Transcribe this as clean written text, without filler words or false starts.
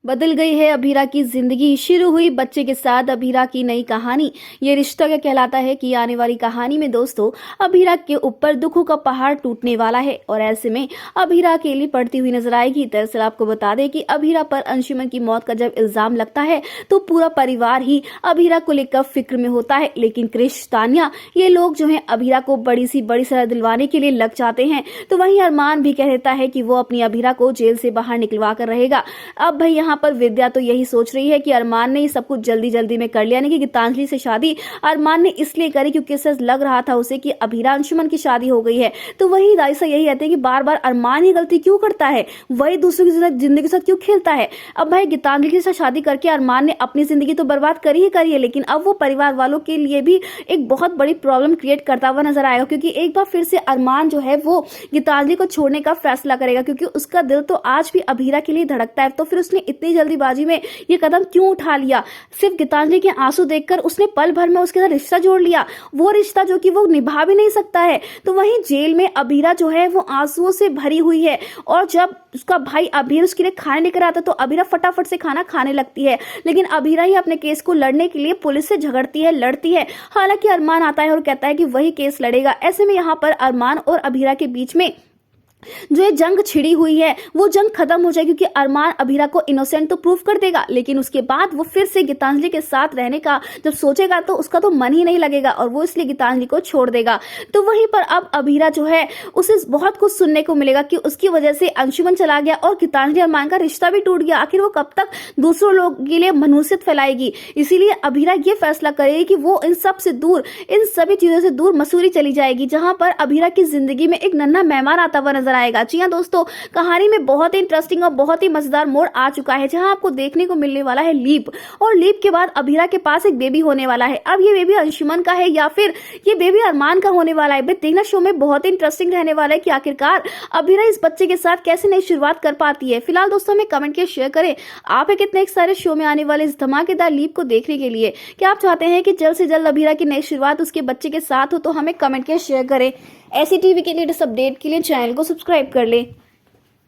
बदल गई है अभीरा की जिंदगी। शुरू हुई बच्चे के साथ अभीरा की नई कहानी। ये रिश्ता क्या कहलाता है कि आने वाली कहानी में दोस्तों अभीरा के ऊपर दुखों का पहाड़ टूटने वाला है और ऐसे में अभीरा अकेली पड़ती हुई नजर आएगी। दरअसल आपको बता दें कि अभीरा पर अंशुमन की मौत का जब इल्जाम लगता है तो पूरा परिवार ही अभीरा को लेकर फिक्र में होता है, लेकिन क्रिश, तानिया ये लोग जो है अभीरा को बड़ी सजा दिलवाने के लिए लग जाते हैं। तो वहीं अरमान भी कह देता है कि वो अपनी अभीरा को जेल से बाहर निकलवा कर रहेगा। अब भाई यहाँ पर विद्या तो यही सोच रही है कि अरमान ने सब कुछ जल्दी जल्दी में कर लिया, यानी कि गीतांजलि से शादी अरमान ने इसलिए करी क्योंकि इससे लग रहा था उसे कि अभीरा अंशुमन की शादी हो गई है। तो वही राइसा यही कहते हैं कि बार बार अरमान ही गलती क्यों करता है, वही दूसरों की जिंदगी के साथ क्यों खेलता है। अब भाई गीतांजलि के साथ शादी करके अरमान ने अपनी जिंदगी तो बर्बाद करी ही करी है, लेकिन अब वो परिवार वालों के लिए भी एक बहुत बड़ी प्रॉब्लम क्रिएट करता हुआ नजर आएगा, क्योंकि एक बार फिर से अरमान जो है वो गीतांजलि को छोड़ने का फैसला करेगा, क्योंकि उसका दिल तो आज भी अभीरा के लिए धड़कता है। तो फिर उसने इतनी जल्दीबाजी में ये कदम क्यों उठा लिया? सिर्फ गीतांजलि के आंसू देखकर उसने पल भर में उसके साथ रिश्ता जोड़ लिया, वो रिश्ता जो कि वो निभा भी नहीं सकता है। तो वहीं जेल में अभीरा जो है वो आंसुओं से भरी हुई है, और जब उसका भाई अभीर उसके लिए खाने लेकर आता तो अभीरा फटाफट से खाना खाने लगती है, लेकिन अभीरा ही अपने केस को लड़ने के लिए पुलिस से झगड़ती है, लड़ती है। हालांकि अरमान आता है और कहता है कि वही केस लड़ेगा। ऐसे में यहाँ पर अरमान और अभीरा के बीच में जो ये जंग छिड़ी हुई है वो जंग खत्म हो जाएगी, क्योंकि अरमान अभीरा को इनोसेंट तो प्रूव कर देगा, लेकिन उसके बाद वो फिर से गीतांजलि के साथ रहने का जब सोचेगा तो उसका तो मन ही नहीं लगेगा और वो इसलिए गीतांजलि को छोड़ देगा। तो वहीं पर अब अभीरा जो है उसे बहुत कुछ सुनने को मिलेगा कि उसकी वजह से अंशुमन चला गया और गीतांजलि अरमान का रिश्ता भी टूट गया। आखिर वो कब तक दूसरों लोग के लिए मनुष्यत फैलाएगी? इसीलिए अभीरा ये फैसला करेगी कि वो इन सब से दूर, इन सभी चीजों से दूर मसूरी चली जाएगी, जहां पर अभीरा की जिंदगी में एक नन्हा मेहमान आता हुआ नजर आएगा। जी हाँ दोस्तों, कहानी में बहुत ही इंटरेस्टिंग और बहुत ही मजेदार मोड़ आ चुका है, जहां आपको देखने को मिलने वाला है लीप, और लीप के बाद अभीरा के पास एक बेबी होने वाला है। अब ये बेबी अंशुमन का है या फिर ये बेबी अरमान का होने वाला है, देखना शो में बहुत ही इंटरेस्टिंग रहने वाला है कि आखिरकार अभीरा इस बच्चे के साथ कैसे नई शुरुआत कर पाती है। फिलहाल दोस्तों हमें कमेंट के शेयर करें, आप कितने सारे शो में आने वाले इस धमाकेदार लीप को देखने के लिए क्या आप चाहते हैं कि जल्द से जल्द अभीरा की नई शुरुआत उसके बच्चे के साथ हो? तो हमें कमेंट के शेयर करें। ऐसी टीवी के लेटेस्ट अपडेट के लिए चैनल को सब्सक्राइब कर ले।